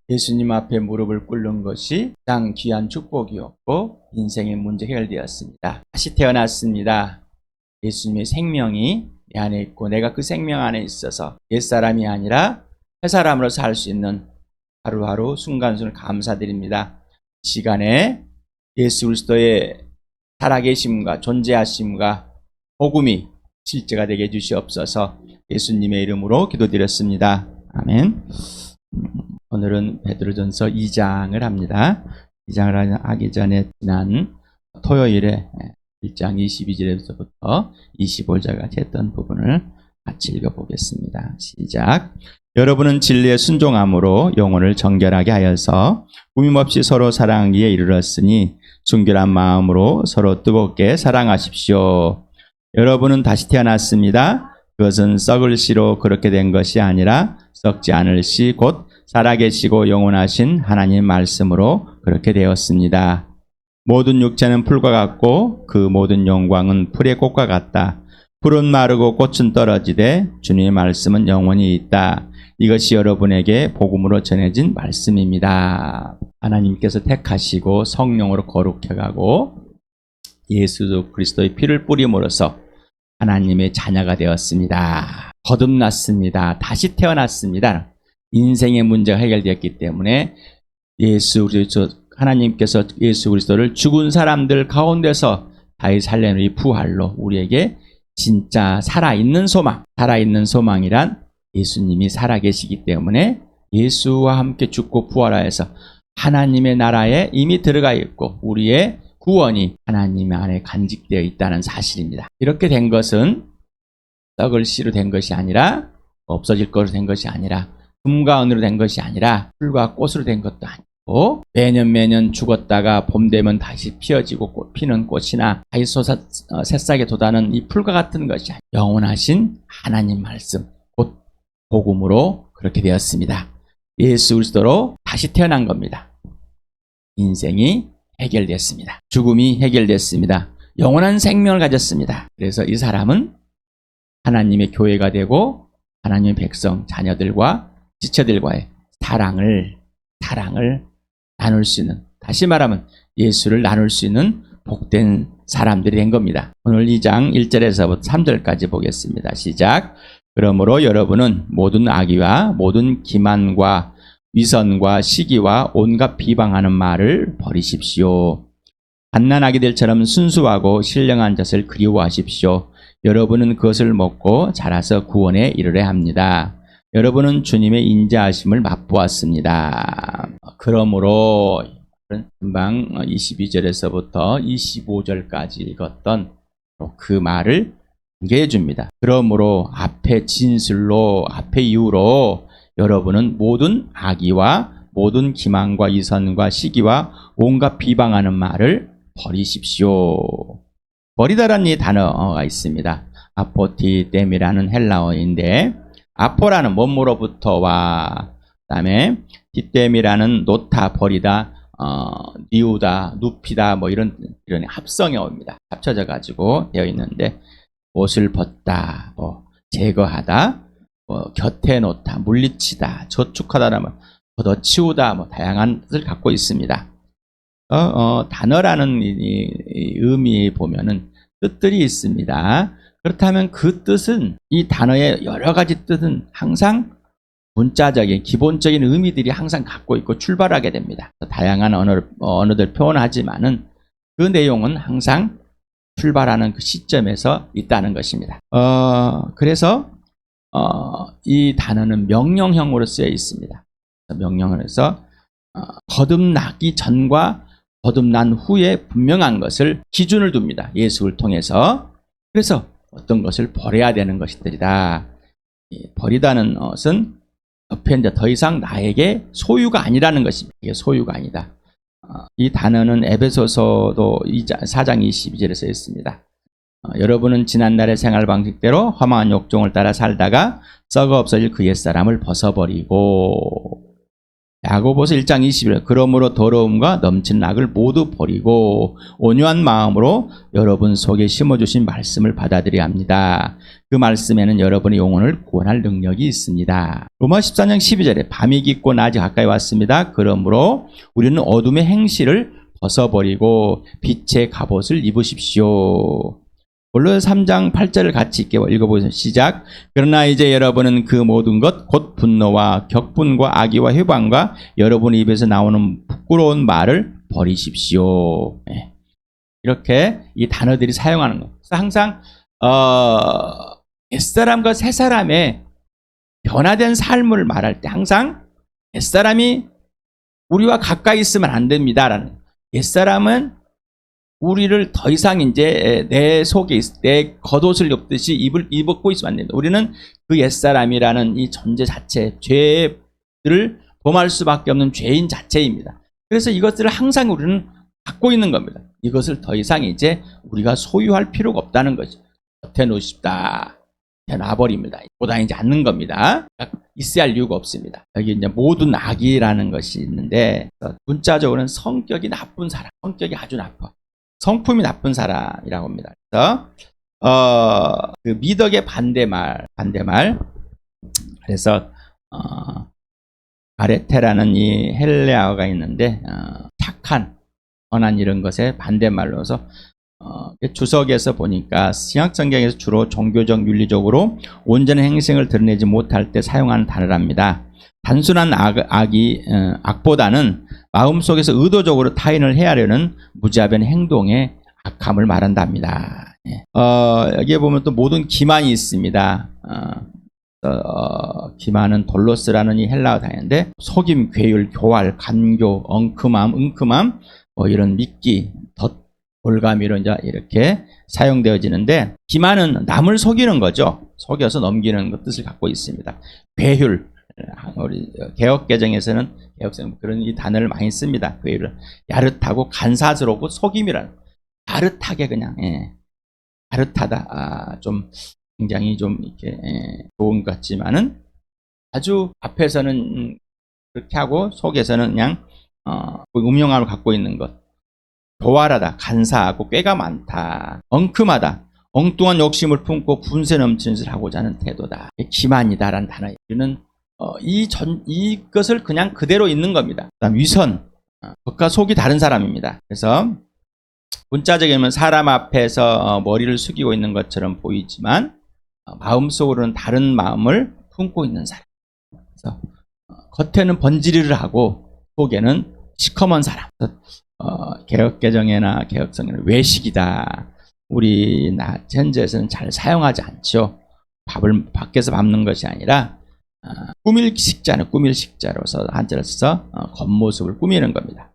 예수님 앞에 무릎을 꿇는 것이 가장 귀한 축복이었고 인생의 문제 해결되었습니다. 다시 태어났습니다. 예수님의 생명이 내 안에 있고 내가 그 생명 안에 있어서 옛사람이 아니라 새사람으로 살 수 있는 하루하루 순간순간 감사드립니다. 시간에 예수 그리스도의 살아계심과 존재하심과 복음이 실제가 되게 해주시옵소서. 예수님의 이름으로 기도드렸습니다. 아멘. 오늘은 베드로전서 2장을 합니다. 2장을 하기 전에 지난 토요일에 1장 22절에서부터 25절까지 했던 부분을 같이 읽어보겠습니다. 시작. 여러분은 진리에 순종함으로 영혼을 정결하게 하여서 꾸밈없이 서로 사랑하기에 이르렀으니 순결한 마음으로 서로 뜨겁게 사랑하십시오. 여러분은 다시 태어났습니다. 그것은 썩을 씨로 그렇게 된 것이 아니라 썩지 않을 씨 곧 살아계시고 영원하신 하나님 말씀으로 그렇게 되었습니다. 모든 육체는 풀과 같고 그 모든 영광은 풀의 꽃과 같다. 풀은 마르고 꽃은 떨어지되 주님의 말씀은 영원히 있다. 이것이 여러분에게 복음으로 전해진 말씀입니다. 하나님께서 택하시고 성령으로 거룩해가고 예수 그리스도의 피를 뿌림으로써 하나님의 자녀가 되었습니다. 거듭났습니다. 다시 태어났습니다. 인생의 문제가 해결되었기 때문에 하나님께서 예수 그리스도를 죽은 사람들 가운데서 다시 살려낸 이 부활로 우리에게 진짜 살아있는 소망, 살아있는 소망이란 예수님이 살아계시기 때문에 예수와 함께 죽고 부활하여서 하나님의 나라에 이미 들어가 있고 우리의 구원이 하나님 안에 간직되어 있다는 사실입니다. 이렇게 된 것은 썩을 씨로 된 것이 아니라 없어질 것으로 된 것이 아니라 금과 은으로 된 것이 아니라 풀과 꽃으로 된 것도 아니고 매년 죽었다가 봄 되면 다시 피어지고 피는 꽃이나 다시 새싹에 돋아는 이 풀과 같은 것이 아니라 영원하신 하나님 말씀 곧 복음으로 그렇게 되었습니다. 예수 그리스도로 다시 태어난 겁니다. 인생이 해결됐습니다. 죽음이 해결됐습니다. 영원한 생명을 가졌습니다. 그래서 이 사람은 하나님의 교회가 되고 하나님의 백성, 자녀들과 지체들과의 사랑을 나눌 수 있는, 다시 말하면 예수를 나눌 수 있는 복된 사람들이 된 겁니다. 오늘 2장 1절에서부터 3절까지 보겠습니다. 시작. 그러므로 여러분은 모든 악의와 모든 기만과 위선과 시기와 온갖 비방하는 말을 버리십시오. 갓난아기들처럼 순수하고 신령한 젖을 그리워하십시오. 여러분은 그것을 먹고 자라서 구원에 이르려 합니다. 여러분은 주님의 인자하심을 맛보았습니다. 그러므로 금방 22절에서부터 25절까지 읽었던 그 말을 연결해 줍니다. 그러므로 앞에 진술로 앞에 이유로 여러분은 모든 악의와 모든 기만과 이선과 시기와 온갖 비방하는 말을 버리십시오. 버리다라는 이 단어가 있습니다. 아포티뎀이라는 헬라어인데 아포라는 몸으로부터와 그다음에 티뎀이라는 놓다, 버리다, 니우다, 눕히다 뭐 이런 합성에 옵니다. 합쳐져 가지고 되어 있는데 옷을 벗다, 뭐 제거하다, 뭐 곁에 놓다, 물리치다, 저축하다라면 걷어치우다, 뭐 다양한 뜻을 갖고 있습니다. 단어라는 이 의미 보면은 뜻들이 있습니다. 그렇다면 그 뜻은 이 단어의 여러 가지 뜻은 항상 문자적인 기본적인 의미들이 항상 갖고 있고 출발하게 됩니다. 다양한 언어들 표현하지만은 그 내용은 항상 출발하는 그 시점에서 있다는 것입니다. 그래서 이 단어는 명령형으로 쓰여 있습니다. 명령을 해서 거듭나기 전과 거듭난 후에 분명한 것을 기준을 둡니다. 예수를 통해서. 그래서 어떤 것을 버려야 되는 것들이다. 버리다는 것은 옆에 이제 더 이상 나에게 소유가 아니라는 것입니다. 이게 소유가 아니다. 이 단어는 에베소서도 4장 22절에 써 있습니다. 여러분은 지난날의 생활 방식대로 험한 욕종을 따라 살다가 썩어 없어질 그 옛사람을 벗어버리고 야고보서 1장 21절 그러므로 더러움과 넘치는 악을 모두 버리고 온유한 마음으로 여러분 속에 심어주신 말씀을 받아들여야 합니다. 그 말씀에는 여러분의 영혼을 구원할 능력이 있습니다. 로마 14장 12절에 밤이 깊고 낮이 가까이 왔습니다. 그러므로 우리는 어둠의 행실을 벗어버리고 빛의 갑옷을 입으십시오. 골로새 3장 8절을 같이 읽어보세요. 시작. 그러나 이제 여러분은 그 모든 것 곧 분노와 격분과 악의와 회방과 여러분 입에서 나오는 부끄러운 말을 버리십시오. 네. 이렇게 이 단어들이 사용하는 거. 그래서 항상 옛사람과 새사람의 변화된 삶을 말할 때 항상 옛사람이 우리와 가까이 있으면 안 됩니다라는. 옛사람은 우리를 더 이상 이제 내 속에 내 겉옷을 입듯이 입고 있으면 안 됩니다. 우리는 그 옛사람이라는 이 존재 자체, 죄를 범할 수밖에 없는 죄인 자체입니다. 그래서 이것들을 항상 우리는 갖고 있는 겁니다. 이것을 더 이상 이제 우리가 소유할 필요가 없다는 거죠. 겉에 놓으십다. 놔버립니다. 보다니지 않는 겁니다. 있어야 할 이유가 없습니다. 여기 이제 모든 악이라는 것이 있는데 문자적으로는 성격이 나쁜 사람, 성격이 아주 나빠. 성품이 나쁜 사람이라고 합니다. 그래서 그 미덕의 반대말. 그래서 아레테라는 이 헬레아어가 있는데 착한, 선한 이런 것의 반대말로서 주석에서 보니까 신약성경에서 주로 종교적, 윤리적으로 온전한 행생을 드러내지 못할 때 사용하는 단어랍니다. 단순한 악보다는 마음속에서 의도적으로 타인을 해하려는 무자비한 행동의 악함을 말한답니다. 여기에 보면 또 모든 기만이 있습니다. 기만은 돌로스라는 이 헬라어 단어인데 속임, 괴율, 교활, 간교, 엉큼함, 은큼함, 이런 미끼, 올감 이렇게 사용되어지는데 기만은 남을 속이는 거죠. 속여서 넘기는 것 뜻을 갖고 있습니다. 괴율, 우리 개혁개정에서는 그런 이 단어를 많이 씁니다. 괴율을 야릇하고 간사스럽고 속임이라는 야릇하게 그냥 야릇하다. 좀 굉장히 좀 이렇게 좋은 것 같지만은 아주 앞에서는 그렇게 하고 속에서는 그냥 음흉함을 갖고 있는 것. 교활하다, 간사하고 꾀가 많다, 엉큼하다, 엉뚱한 욕심을 품고 분세 넘치는 짓을 하고자 하는 태도다. 기만이다라는 단어에 우리는 이것을 그냥 그대로 있는 겁니다. 그다음 위선, 겉과 속이 다른 사람입니다. 그래서 문자적이면 사람 앞에서 머리를 숙이고 있는 것처럼 보이지만 마음속으로는 다른 마음을 품고 있는 사람. 그래서 겉에는 번지르르 하고 속에는 시커먼 사람. 개혁개정이나 개혁성에는 외식이다. 우리 현재에서는 잘 사용하지 않죠. 밥을 밖에서 밟는 것이 아니라 꾸밀 식자로서 한자를 써서 겉모습을 꾸미는 겁니다.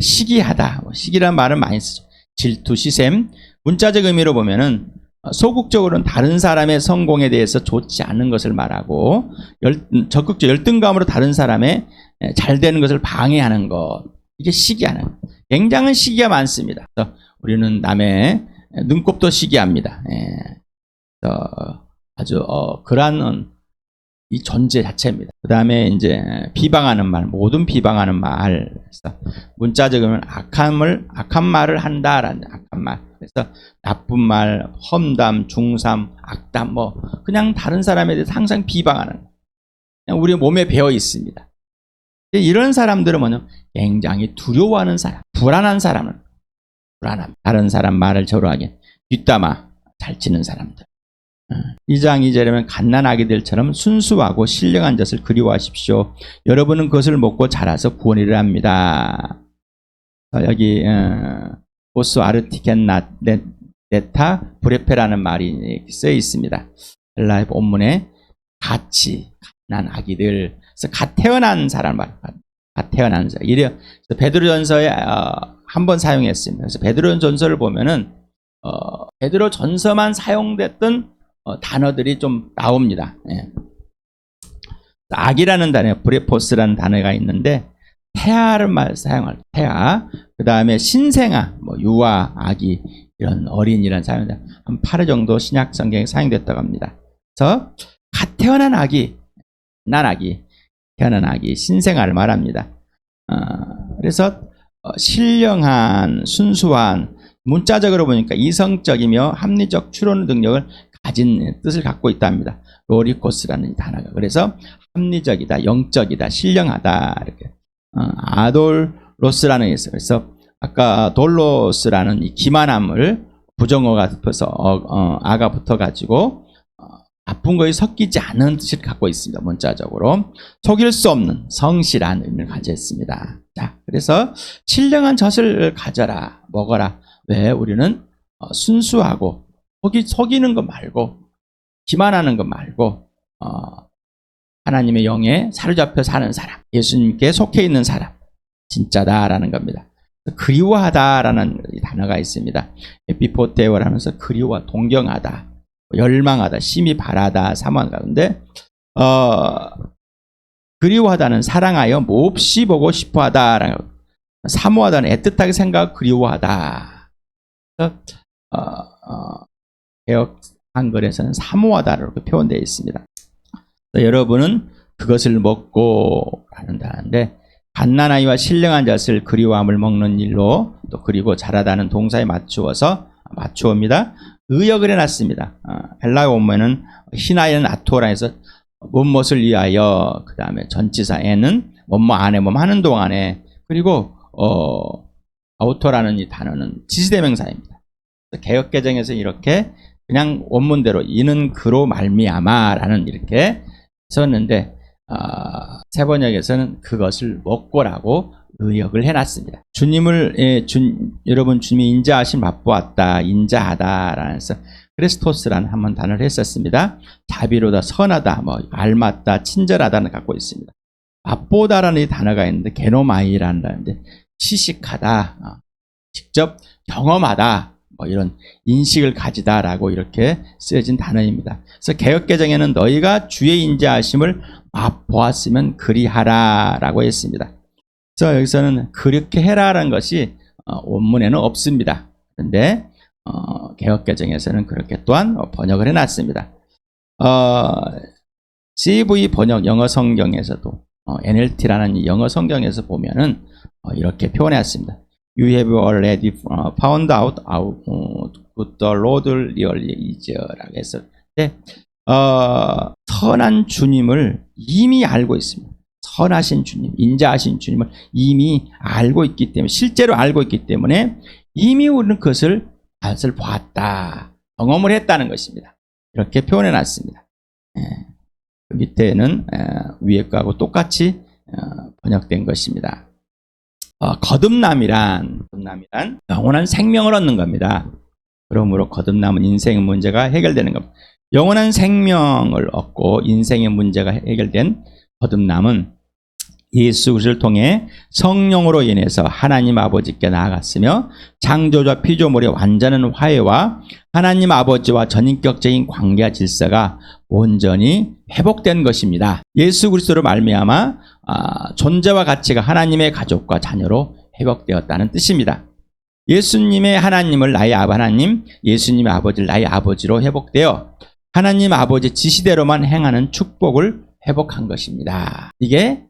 시기하다. 시기란 말은 많이 쓰죠. 질투, 시샘. 문자적 의미로 보면은 소극적으로는 다른 사람의 성공에 대해서 좋지 않은 것을 말하고 적극적 열등감으로 다른 사람의 잘 되는 것을 방해하는 것. 이게 시기하는 것. 굉장한 시기가 많습니다. 그래서 우리는 남의 눈곱도 시기합니다. 아주 그러한 이 존재 자체입니다. 그 다음에 이제 비방하는 말, 모든 비방하는 말. 그래서 문자적으로는 악한 말을 한다라는 악한 말. 그래서 나쁜 말, 험담, 중삼, 악담, 그냥 다른 사람에 대해서 항상 비방하는. 그냥 우리 몸에 배어 있습니다. 이런 사람들은 뭐냐? 굉장히 두려워하는 사람, 불안한 사람은 불안함. 다른 사람 말을 저로하게 뒷담화 잘 치는 사람들. 2장 2절에는 갓난아기들처럼 순수하고 신령한 젖을 그리워하십시오. 여러분은 그것을 먹고 자라서 구원이라 합니다. 여기 보스 아르티켄 네타 브레페라는 말이 쓰여 있습니다. 헬라의 본문에 갓난 아기들, 그래서 갓 태어난 사람 말, 갓 태어난 사람. 이래 베드로전서에 한번 사용했습니다. 그래서 베드로전서를 보면은 베드로전서만 사용됐던 단어들이 좀 나옵니다. 악이라는 단어, 브레포스라는 단어가 있는데 태아를 사용할 태아, 그 다음에 신생아, 유아, 아기 이런 어린이라는 사용입니다. 한 8회 정도 신약 성경에 사용됐다고 합니다. 그래서 갓 태어난 아기, 난 아기. 태어난 아기, 신생아를 말합니다. 그래서 신령한, 순수한, 문자적으로 보니까 이성적이며 합리적 추론 능력을 가진 뜻을 갖고 있답니다. 로리코스라는 단어가. 그래서 합리적이다, 영적이다, 신령하다, 이렇게. 아돌로스라는 게 있어요. 그래서 아까 돌로스라는 이 기만함을 부정어가 붙어서 아가 붙어가지고 나쁜 것이 섞이지 않은 뜻을 갖고 있습니다. 문자적으로 속일 수 없는 성실한 의미를 가지고 있습니다. 자, 그래서 신령한 젖을 가져라, 먹어라. 왜? 우리는 순수하고 속이는 것 말고 기만하는 것 말고 하나님의 영에 사로잡혀 사는 사람, 예수님께 속해 있는 사람, 진짜다라는 겁니다. 그리워하다라는 단어가 있습니다. 에피포테오를 하면서 그리워, 동경하다, 열망하다, 심히 바라다, 사모하다. 근데 그리워하다는 사랑하여 몹시 보고 싶어하다라는, 사모하다는 애틋하게 생각하고 그리워하다. 개역 한글에서는 사모하다라고 표현되어 있습니다. 여러분은 그것을 먹고 하는다는데, 갓난아이와 신령한 젖을 그리워함을 먹는 일로, 또 그리고 자라다는 동사에 맞추어입니다. 의역을 해놨습니다. 헬라어 원문에는 히나이는 아토라 해서 무엇을 위하여, 그 다음에 전치사에는 뭐뭐 안에 뭐 하는 동안에, 그리고 아우토라는 이 단어는 지시대명사입니다. 개역개정에서 이렇게 그냥 원문대로 이는 그로 말미암아라는 이렇게 썼는데, 세번역에서는 그것을 먹고라고 의역을 해놨습니다. 여러분 주님이 인자하심 맛보았다, 인자하다라는 크리스토스라는 한번 단어를 했었습니다. 자비로다, 선하다, 알맞다, 친절하다는 갖고 있습니다. 맛보다라는 이 단어가 있는데, 게노마이라는 단어인데, 시식하다, 직접 경험하다, 이런 인식을 가지다라고 이렇게 쓰여진 단어입니다. 그래서 개역개정에는 너희가 주의 인자하심을 맛보았으면 그리하라라고 했습니다. 그래서 여기서는 그렇게 해라라는 것이 원문에는 없습니다. 그런데 개역개정에서는 그렇게 또한 번역을 해놨습니다. CV 번역 영어 성경에서도 NLT라는 영어 성경에서 보면은 이렇게 표현했습니다. You have already found out how good the Lord really is.라고 했을 때, 선한 주님을 이미 알고 있습니다. 선하신 주님, 인자하신 주님을 이미 알고 있기 때문에, 실제로 알고 있기 때문에 이미 우리는 그것을 봤다, 경험을 했다는 것입니다. 이렇게 표현해 놨습니다. 그 밑에는 위에 거하고 똑같이 번역된 것입니다. 거듭남이란 영원한 생명을 얻는 겁니다. 그러므로 거듭남은 인생의 문제가 해결되는 겁니다. 영원한 생명을 얻고 인생의 문제가 해결된 거듭남은 예수 그리스도를 통해 성령으로 인해서 하나님 아버지께 나아갔으며, 창조주와 피조물의 완전한 화해와 하나님 아버지와 전인격적인 관계와 질서가 온전히 회복된 것입니다. 예수 그리스도로 말미암아 존재와 가치가 하나님의 가족과 자녀로 회복되었다는 뜻입니다. 예수님의 하나님을 나의 하나님, 예수님의 아버지를 나의 아버지로 회복되어 하나님 아버지 지시대로만 행하는 축복을 회복한 것입니다. 이게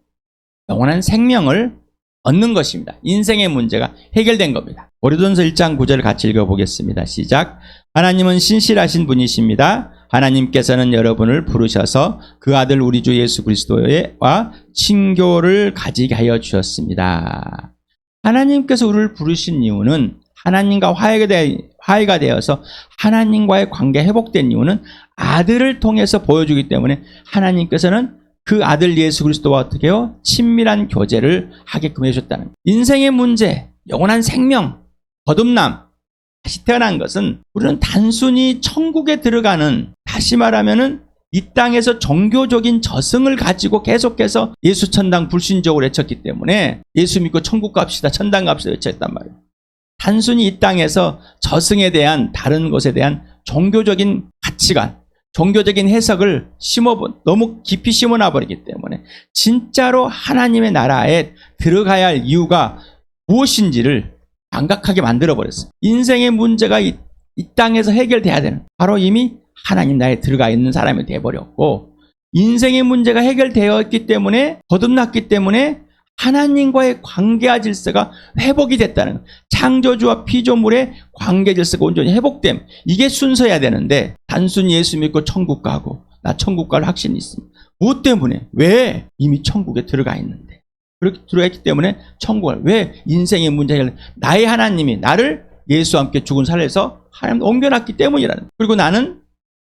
영원한 생명을 얻는 것입니다. 인생의 문제가 해결된 겁니다. 고린도전서 1장 9절을 같이 읽어보겠습니다. 시작. 하나님은 신실하신 분이십니다. 하나님께서는 여러분을 부르셔서 그 아들 우리 주 예수 그리스도와 친교를 가지게 하여 주셨습니다. 하나님께서 우리를 부르신 이유는, 하나님과 화해가 되어서 하나님과의 관계 회복된 이유는 아들을 통해서 보여주기 때문에, 하나님께서는 그 아들 예수 그리스도와 어떻게 해요? 친밀한 교제를 하게끔 해주셨다는 거예요. 인생의 문제, 영원한 생명, 거듭남, 다시 태어난 것은 우리는 단순히 천국에 들어가는, 다시 말하면은 이 땅에서 종교적인 저승을 가지고 계속해서 예수 천당 불신적으로 외쳤기 때문에, 예수 믿고 천국 갑시다, 천당 갑시다 외쳤단 말이에요. 단순히 이 땅에서 저승에 대한, 다른 것에 대한 종교적인 가치관, 종교적인 해석을 너무 깊이 심어놔버리기 때문에 진짜로 하나님의 나라에 들어가야 할 이유가 무엇인지를 망각하게 만들어버렸어요. 인생의 문제가 이 땅에서 해결돼야 되는, 바로 이미 하나님 나라에 들어가 있는 사람이 돼버렸고, 인생의 문제가 해결되었기 때문에, 거듭났기 때문에 하나님과의 관계와 질서가 회복이 됐다는 거예요. 창조주와 피조물의 관계 질서가 온전히 회복됨. 이게 순서여야 되는데 단순히 예수 믿고 천국 가고 나 천국 갈 확신이 있습니다. 무엇 때문에? 왜? 이미 천국에 들어가 있는데. 그렇게 들어가 있기 때문에 천국을, 왜? 인생의 문제를 나의 하나님이 나를 예수와 함께 죽은 살려서 하나님 옮겨놨기 때문이라는. 그리고 나는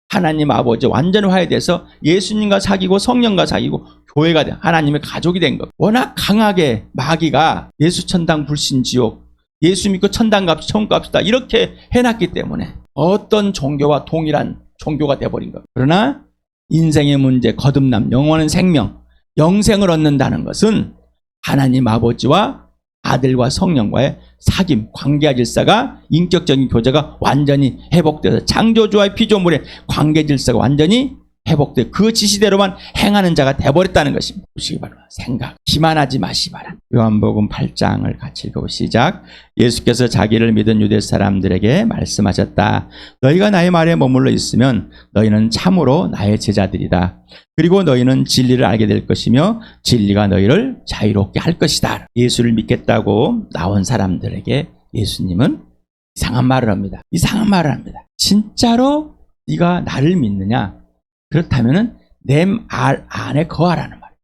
하나님 아버지 완전 화해돼서 예수님과 사귀고 성령과 사귀고 교회가 돼 하나님의 가족이 된 것. 워낙 강하게 마귀가 예수 천당 불신 지옥, 예수 믿고 천당 갑시다 천국 갑시다 이렇게 해놨기 때문에 어떤 종교와 동일한 종교가 돼버린 것. 그러나 인생의 문제, 거듭남, 영원한 생명, 영생을 얻는다는 것은 하나님 아버지와 아들과 성령과의 사귐, 관계 질서가, 인격적인 교제가 완전히 회복돼서 창조주와의 피조물의 관계 질서가 완전히 회복돼 그 지시대로만 행하는 자가 돼버렸다는 것입니다. 보시기 바랍니다. 생각, 기만하지 마시기 바랍니다. 요한복음 8장을 같이 읽어 시작. 예수께서 자기를 믿은 유대 사람들에게 말씀하셨다. 너희가 나의 말에 머물러 있으면 너희는 참으로 나의 제자들이다. 그리고 너희는 진리를 알게 될 것이며 진리가 너희를 자유롭게 할 것이다. 예수를 믿겠다고 나온 사람들에게 예수님은 이상한 말을 합니다. 이상한 말을 합니다. 진짜로 네가 나를 믿느냐? 그렇다면은 내 말 안에 거하라는 말이에요.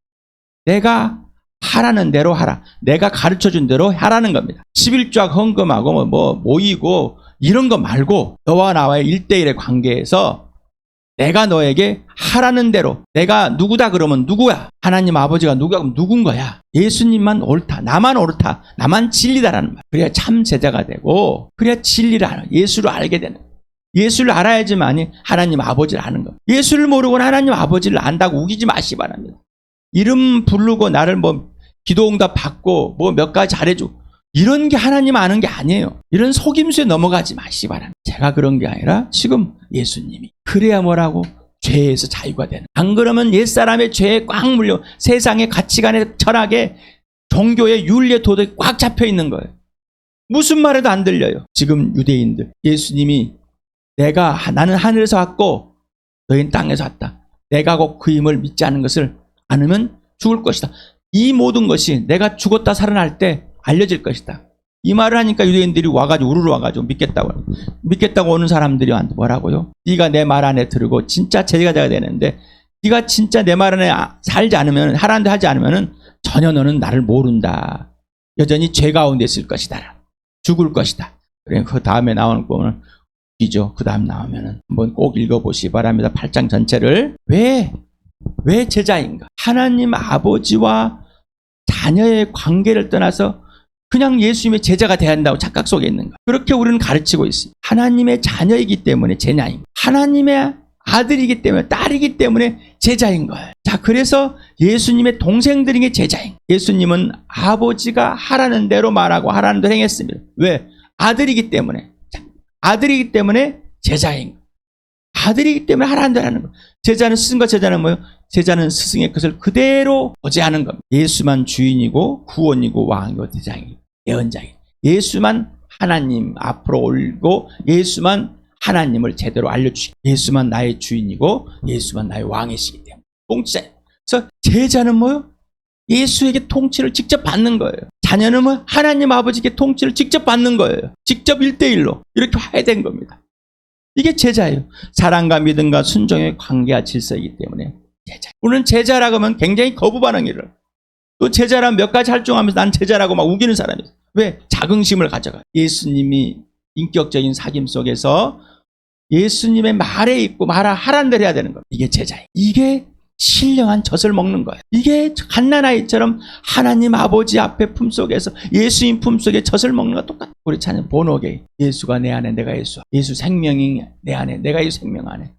내가 하라는 대로 하라. 내가 가르쳐준 대로 하라는 겁니다. 11조와 헌금하고 뭐 모이고 이런 거 말고 너와 나와의 1대1의 관계에서 내가 너에게 하라는 대로, 내가 누구다 그러면 누구야? 하나님 아버지가 누구야 그러면 누군 거야? 예수님만 옳다. 나만 옳다. 나만 진리다라는 말. 그래야 참 제자가 되고 그래야 진리를 알아. 예수를 알게 되는 거야. 예수를 알아야지만이 하나님 아버지를 아는 거. 예수를 모르고는 하나님 아버지를 안다고 우기지 마시기 바랍니다. 이름 부르고 나를 뭐 기도응답 받고 뭐 몇 가지 잘해주고 이런 게 하나님 아는 게 아니에요. 이런 속임수에 넘어가지 마시기 바랍니다. 제가 그런 게 아니라 지금 예수님이. 그래야 뭐라고? 죄에서 자유가 되는. 안 그러면 옛사람의 죄에 꽉 물려 세상의 가치관의 철학에 종교의 윤리의 도덕이 꽉 잡혀 있는 거예요. 무슨 말해도 안 들려요. 지금 유대인들 예수님이 나는 하늘에서 왔고 너희는 땅에서 왔다. 내가 곧 그 힘을 믿지 않는 것을 않으면 죽을 것이다. 이 모든 것이 내가 죽었다 살아날 때 알려질 것이다. 이 말을 하니까 유대인들이 와가지고 우르르 와가지고 믿겠다고 오는 사람들이 뭐라고요? 네가 내 말 안에 들고 진짜 제자가 되는데 네가 진짜 내 말 안에 살지 않으면 하라는 데 하지 않으면 전혀 너는 나를 모른다. 여전히 죄 가운데 있을 것이다. 죽을 것이다. 그래 그 다음에 나오는 거는 이죠. 그 다음 나오면은 한번 꼭 읽어보시기 바랍니다. 8장 전체를. 왜 제자인가? 하나님 아버지와 자녀의 관계를 떠나서 그냥 예수님의 제자가 돼야 한다고 착각 속에 있는가? 그렇게 우리는 가르치고 있습니다. 하나님의 자녀이기 때문에 제자인 거예요. 하나님의 아들이기 때문에 딸이기 때문에 제자인 거예요. 자, 그래서 예수님의 동생들인 게 제자인 거예요. 예수님은 아버지가 하라는 대로 말하고 하라는 대로 행했습니다. 왜? 아들이기 때문에. 아들이기 때문에 제자인 거예요. 아들이기 때문에 하라는 대로 하는 거예요. 스승과 제자는 뭐예요? 제자는 스승의 것을 그대로 어제하는 겁니다. 예수만 주인이고 구원이고 왕이고 대장이고 예언자이고 예수만 하나님 앞으로 올고 예수만 하나님을 제대로 알려주시고 예수만 나의 주인이고 예수만 나의 왕이시기 때문에 통치자예요. 그래서 제자는 뭐예요? 예수에게 통치를 직접 받는 거예요. 자녀는 뭐 하나님 아버지께 통치를 직접 받는 거예요. 직접 1대1로 이렇게 화해된 겁니다. 이게 제자예요. 사랑과 믿음과 순종의 관계와 질서이기 때문에 제자. 우리는 제자라고 하면 굉장히 거부 반응이 일어나요. 또 제자라면 몇 가지 할중하면서 난 제자라고 막 우기는 사람이에요. 왜? 자긍심을 가져가요. 예수님이 인격적인 사귐 속에서 예수님의 말에 있고 하라는 대로 해야 되는 거예요. 이게 제자예요. 이게 신령한 젖을 먹는 거예요. 이게 갓난아이처럼 하나님 아버지 앞에 품속에서 예수님 품속에 젖을 먹는 거와 똑같아요. 우리 찬양 본호계 예수가 내 안에 내가 예수, 예수 생명이 내 안에 내가 이 생명 안에.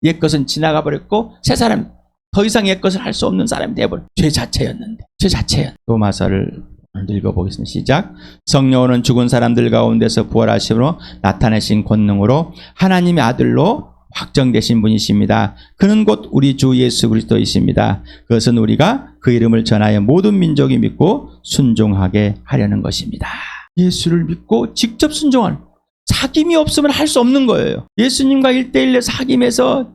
옛것은 지나가 버렸고 새 사람 더 이상 옛것을 할 수 없는 사람이 되어버려. 죄 자체였는데 로마서를 읽어보겠습니다. 시작. 성령은 죽은 사람들 가운데서 부활하심으로 나타내신 권능으로 하나님의 아들로 확정되신 분이십니다. 그는 곧 우리 주 예수 그리스도이십니다. 그것은 우리가 그 이름을 전하여 모든 민족이 믿고 순종하게 하려는 것입니다. 예수를 믿고 직접 순종하는, 사귐이 없으면 할 수 없는 거예요. 예수님과 1대1의 사귐에서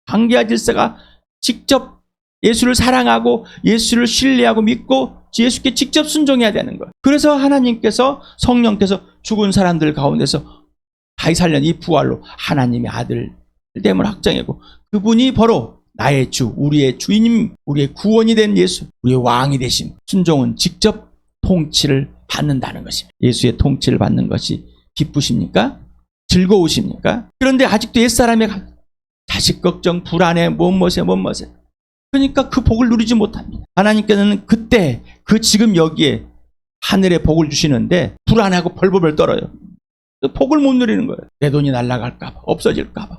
관계와 질서가 직접 예수를 사랑하고 예수를 신뢰하고 믿고 예수께 직접 순종해야 되는 거예요. 그래서 하나님께서 성령께서 죽은 사람들 가운데서 다시 살려낸 이 부활로 하나님의 아들 됨을 확정하고 그분이 바로 나의 주, 우리의 주인님, 우리의 구원이 된 예수, 우리의 왕이 되심. 순종은 직접 통치를 받는다는 것입니다. 예수의 통치를 받는 것이 기쁘십니까? 즐거우십니까? 그런데 아직도 옛사람의 자식 걱정, 불안해, 못못에. 그러니까 그 복을 누리지 못합니다. 하나님께서는 그때 지금 여기에 하늘의 복을 주시는데 불안하고 벌벌벌 떨어요. 그 복을 못 누리는 거예요. 내 돈이 날아갈까 봐, 없어질까 봐,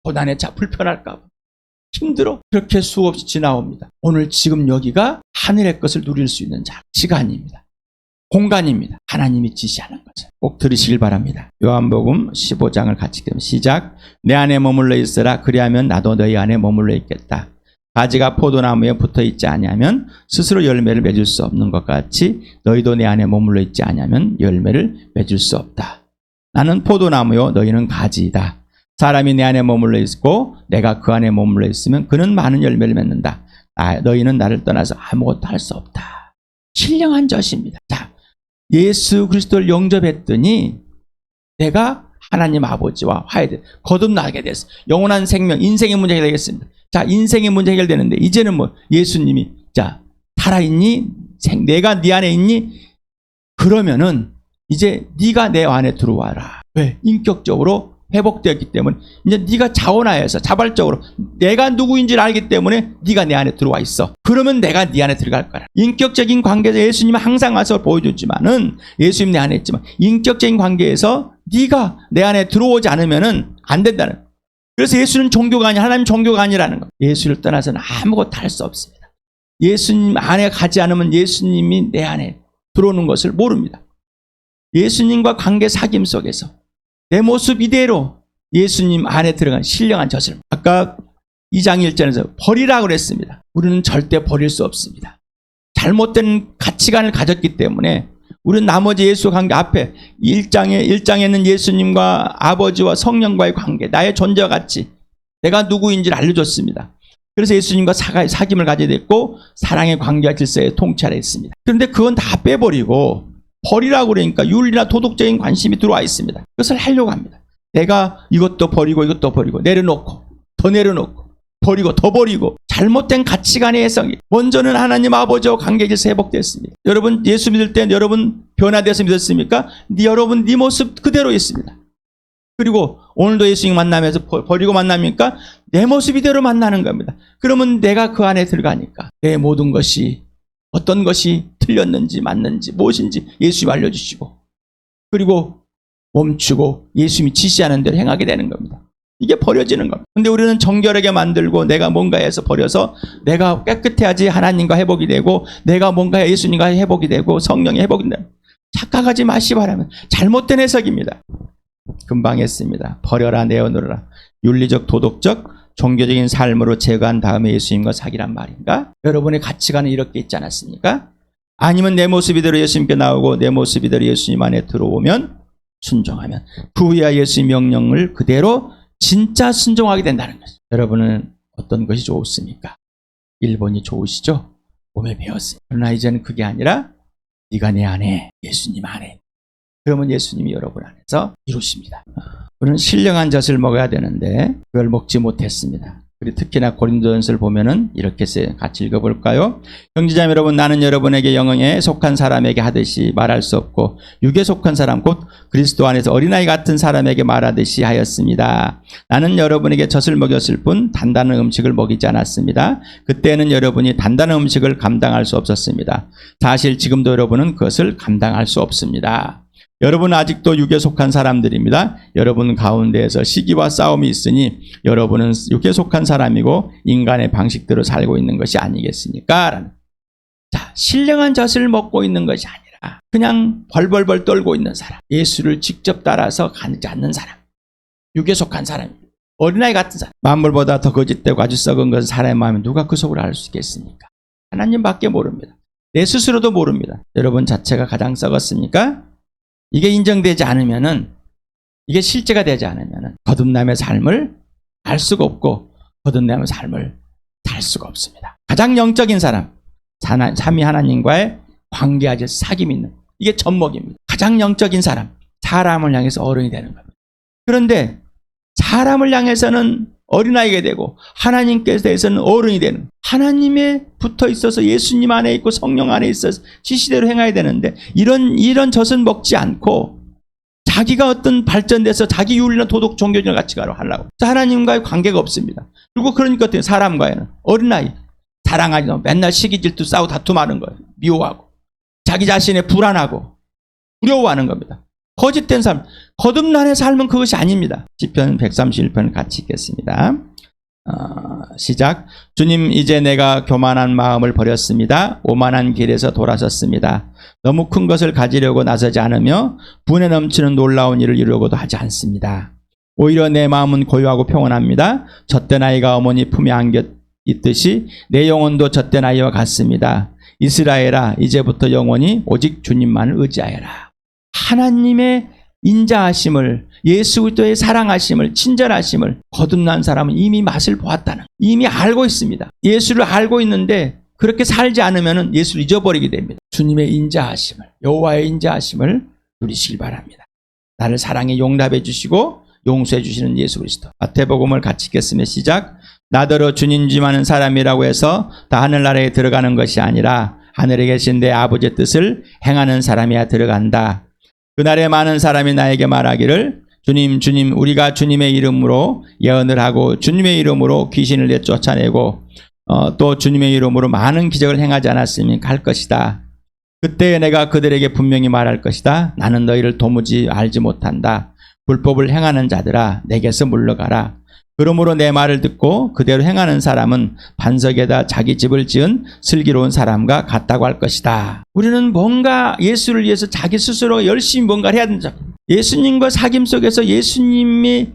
고난에 불편할까 봐 힘들어. 그렇게 수없이 지나옵니다. 오늘 지금 여기가 하늘의 것을 누릴 수 있는 시간입니다. 공간입니다. 하나님이 지시하는 거죠. 꼭 들으시길 바랍니다. 요한복음 15장을 같이 읽으면 시작. 내 안에 머물러 있으라. 그리하면 나도 너희 안에 머물러 있겠다. 가지가 포도나무에 붙어있지 아니하면 스스로 열매를 맺을 수 없는 것 같이 너희도 내 안에 머물러 있지 아니하면 열매를 맺을 수 없다. 나는 포도나무요 너희는 가지이다. 사람이 내 안에 머물러 있고 내가 그 안에 머물러 있으면 그는 많은 열매를 맺는다. 너희는 나를 떠나서 아무것도 할 수 없다. 신령한 젖입니다. 자, 예수 그리스도를 영접했더니 내가 하나님 아버지와 화해돼 거듭나게 됐어. 영원한 생명, 인생의 문제가 되겠습니다. 자, 인생의 문제 해결되는데 이제는 예수님이 자 살아있니? 내가 네 안에 있니? 그러면은 이제 네가 내 안에 들어와라. 왜? 인격적으로 회복되었기 때문에 이제 네가 자원하여서 자발적으로 내가 누구인지를 알기 때문에 네가 내 안에 들어와 있어. 그러면 내가 네 안에 들어갈 거야. 인격적인 관계에서 예수님은 항상 와서 보여줬지만은 예수님 내 안에 있지만 인격적인 관계에서 네가 내 안에 들어오지 않으면은 안 된다는. 그래서 예수는 종교가 아니라 하나님 종교가 아니라는 거. 예수를 떠나서는 아무것도 할 수 없습니다. 예수님 안에 가지 않으면 예수님이 내 안에 들어오는 것을 모릅니다. 예수님과 관계 사귐 속에서 내 모습 이대로 예수님 안에 들어간 신령한 젖을 아까 2장 1절에서 버리라고 그랬습니다. 우리는 절대 버릴 수 없습니다. 잘못된 가치관을 가졌기 때문에 우리는 나머지 예수 관계 앞에 1장에는 예수님과 아버지와 성령과의 관계, 나의 존재와 같이 내가 누구인지를 알려줬습니다. 그래서 예수님과 사귐을 가지게 됐고 사랑의 관계와 질서에 통치하려 했습니다. 그런데 그건 다 빼버리고 버리라고 그러니까 윤리나 도덕적인 관심이 들어와 있습니다. 그것을 하려고 합니다. 내가 이것도 버리고 이것도 버리고 내려놓고 더 내려놓고 버리고 더 버리고 잘못된 가치관의 해석이 먼저는 하나님 아버지와 관계에서 회복됐습니다. 여러분 예수 믿을 때 여러분 변화돼서 믿었습니까? 여러분 네 모습 그대로 있습니다. 그리고 오늘도 예수님 만나면서 버리고 만납니까? 내 모습 이대로 만나는 겁니다. 그러면 내가 그 안에 들어가니까 내 모든 것이 어떤 것이 틀렸는지 맞는지 무엇인지 예수님이 알려주시고 그리고 멈추고 예수님이 지시하는 대로 행하게 되는 겁니다. 이게 버려지는 겁니다. 근데 우리는 정결하게 만들고 내가 뭔가 해서 버려서 내가 깨끗해야지 하나님과 회복이 되고 내가 뭔가 해 예수님과 회복이 되고 성령의 회복이 되고 착각하지 마시 바라면 잘못된 해석입니다. 금방 했습니다. 버려라 내어놓으라. 윤리적 도덕적 종교적인 삶으로 제거한 다음에 예수님과 사귀란 말인가? 여러분의 가치관은 이렇게 있지 않았습니까? 아니면 내 모습 이대로 예수님께 나오고 내 모습 이대로 예수님 안에 들어오면 순종하면 그 후에 예수님 명령을 그대로 진짜 순종하게 된다는 것이죠. 여러분은 어떤 것이 좋습니까? 1번이 좋으시죠? 몸에 배웠어요. 그러나 이제는 그게 아니라 네가 내 안에 예수님 안에 그러면 예수님이 여러분 안에서 이루십니다. 우리는 신령한 젖을 먹어야 되는데 그걸 먹지 못했습니다. 그리고 특히나 고린도전서를 보면은 이렇게 같이 읽어볼까요? 형제자매 여러분, 나는 여러분에게 영에 속한 사람에게 하듯이 말할 수 없고 육에 속한 사람 곧 그리스도 안에서 어린아이 같은 사람에게 말하듯이 하였습니다. 나는 여러분에게 젖을 먹였을 뿐 단단한 음식을 먹이지 않았습니다. 그때는 여러분이 단단한 음식을 감당할 수 없었습니다. 사실 지금도 여러분은 그것을 감당할 수 없습니다. 여러분은 아직도 육에 속한 사람들입니다. 여러분 가운데에서 시기와 싸움이 있으니 여러분은 육에 속한 사람이고 인간의 방식대로 살고 있는 것이 아니겠습니까? 자, 신령한 젖을 먹고 있는 것이 아니라 그냥 벌벌벌 떨고 있는 사람, 예수를 직접 따라서 가지 않는 사람, 육에 속한 사람입니다. 어린아이 같은 사람, 만물보다 더 거짓되고 아주 썩은 것은 사람의 마음에 누가 그 속을 알 수 있겠습니까? 하나님밖에 모릅니다. 내 스스로도 모릅니다. 여러분 자체가 가장 썩었습니까? 이게 인정되지 않으면은, 이게 실제가 되지 않으면은 거듭남의 삶을 알 수가 없고 거듭남의 삶을 살 수가 없습니다. 가장 영적인 사람, 삼위 하나님과의 관계하지 사귐 있는, 이게 젖먹입니다. 가장 영적인 사람, 사람을 향해서 어른이 되는 겁니다. 그런데 사람을 향해서는 어린아이가 되고 하나님께 대해서는 어른이 되는, 하나님에 붙어 있어서 예수님 안에 있고 성령 안에 있어서 지시대로 행해야 되는데 이런 젖은 먹지 않고 자기가 어떤 발전돼서 자기 윤리나 도덕 종교적인 가치가로 하려고, 하나님과의 관계가 없습니다. 그리고 그러니까 사람과는 어린아이, 사랑하지, 맨날 시기 질투 싸우고 다툼하는 거예요. 미워하고 자기 자신에 불안하고 두려워하는 겁니다. 거짓된 삶, 거듭난의 삶은 그것이 아닙니다. 시편 131편 같이 읽겠습니다. 시작. 주님, 이제 내가 교만한 마음을 버렸습니다. 오만한 길에서 돌아섰습니다. 너무 큰 것을 가지려고 나서지 않으며 분에 넘치는 놀라운 일을 이루려고도 하지 않습니다. 오히려 내 마음은 고요하고 평온합니다. 젖된 아이가 어머니 품에 안겨 있듯이 내 영혼도 젖된 아이와 같습니다. 이스라엘아, 이제부터 영원히 오직 주님만을 의지하여라. 하나님의 인자하심을, 예수 그리스도의 사랑하심을, 친절하심을 거듭난 사람은 이미 맛을 보았다는, 이미 알고 있습니다. 예수를 알고 있는데 그렇게 살지 않으면 예수를 잊어버리게 됩니다. 주님의 인자하심을, 여호와의 인자하심을 누리시길 바랍니다. 나를 사랑에 용납해 주시고 용서해 주시는 예수 그리스도. 마태복음을 같이 읽겠습니다. 시작. 나더러 주님 닮은 사람이라고 해서 다 하늘나라에 들어가는 것이 아니라 하늘에 계신 내 아버지의 뜻을 행하는 사람이야 들어간다. 그날에 많은 사람이 나에게 말하기를 주님 주님 우리가 주님의 이름으로 예언을 하고 주님의 이름으로 귀신을 내쫓아내고 또 주님의 이름으로 많은 기적을 행하지 않았습니까? 할 것이다. 그때 내가 그들에게 분명히 말할 것이다. 나는 너희를 도무지 알지 못한다. 불법을 행하는 자들아 내게서 물러가라. 그러므로 내 말을 듣고 그대로 행하는 사람은 반석에다 자기 집을 지은 슬기로운 사람과 같다고 할 것이다. 우리는 뭔가 예수를 위해서 자기 스스로 열심히 뭔가를 해야 된다. 예수님과 사귐 속에서 예수님의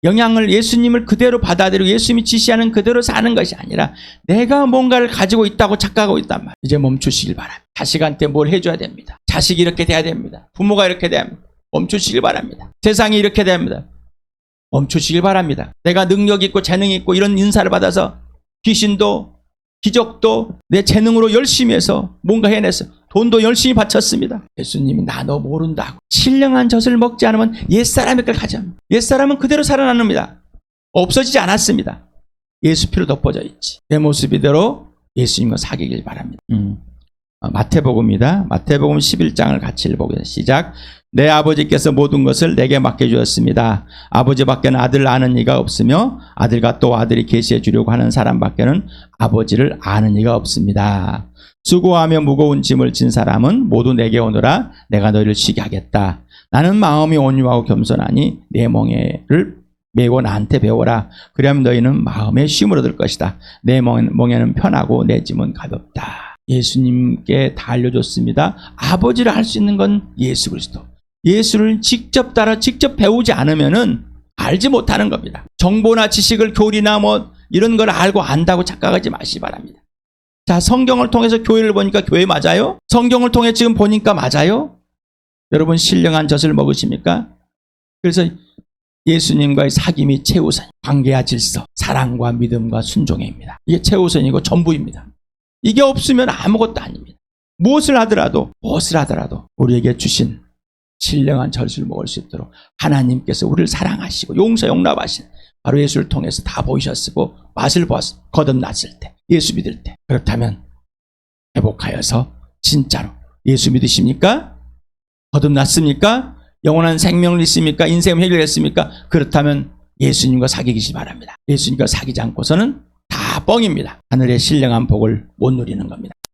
영향을, 예수님을 그대로 받아들이고 예수님이 지시하는 그대로 사는 것이 아니라 내가 뭔가를 가지고 있다고 착각하고 있단 말이에요. 이제 멈추시길 바랍니다. 자식한테 뭘 해줘야 됩니다. 자식이 이렇게 돼야 됩니다. 부모가 이렇게 돼야 합니다. 멈추시길 바랍니다. 세상이 이렇게 돼야 합니다. 멈추시길 바랍니다. 내가 능력 있고 재능 있고 이런 인사를 받아서 귀신도 기적도 내 재능으로 열심히 해서 뭔가 해냈어. 돈도 열심히 바쳤습니다. 예수님이 나 너 모른다고. 신령한 젖을 먹지 않으면 옛사람의 걸 가져옵니다. 옛사람은 그대로 살아납니다. 없어지지 않았습니다. 예수 피로 덮어져 있지. 내 모습 이대로 예수님과 사귀길 바랍니다. 마태복음입니다. 마태복음 11장을 같이 읽어보겠습니다. 시작. 내 아버지께서 모든 것을 내게 맡겨주었습니다. 아버지밖에는 아들을 아는 이가 없으며 아들과 또 아들이 계시해 주려고 하는 사람밖에는 아버지를 아는 이가 없습니다. 수고하며 무거운 짐을 진 사람은 모두 내게 오너라. 내가 너희를 쉬게 하겠다. 나는 마음이 온유하고 겸손하니 내 멍에를 메고 나한테 배워라. 그러면 너희는 마음의 쉼을 얻을 것이다. 내 멍에는 편하고 내 짐은 가볍다. 예수님께 다 알려줬습니다. 아버지를 알 수 있는 건 예수 그리스도. 예수를 직접 따라 직접 배우지 않으면은 알지 못하는 겁니다. 정보나 지식을 교리나 뭐 이런 걸 알고 안다고 착각하지 마시기 바랍니다. 자, 성경을 통해서 교회를 보니까 교회 맞아요? 성경을 통해 지금 보니까 맞아요? 여러분 신령한 젖을 먹으십니까? 그래서 예수님과의 사귐이 최우선, 관계와 질서, 사랑과 믿음과 순종입니다. 이게 최우선이고 전부입니다. 이게 없으면 아무것도 아닙니다. 무엇을 하더라도 우리에게 주신 신령한 젖을 먹을 수 있도록 하나님께서 우리를 사랑하시고 용납하신 바로 예수를 통해서 다 보이셨고 맛을 보았어. 거듭났을 때, 예수 믿을 때. 그렇다면 회복하여서 진짜로 예수 믿으십니까? 거듭났습니까? 영원한 생명을 있습니까? 인생을 해결했습니까? 그렇다면 예수님과 사귀시기 바랍니다. 예수님과 사귀지 않고서는 다 뻥입니다. 하늘의 신령한 복을 못 누리는 겁니다.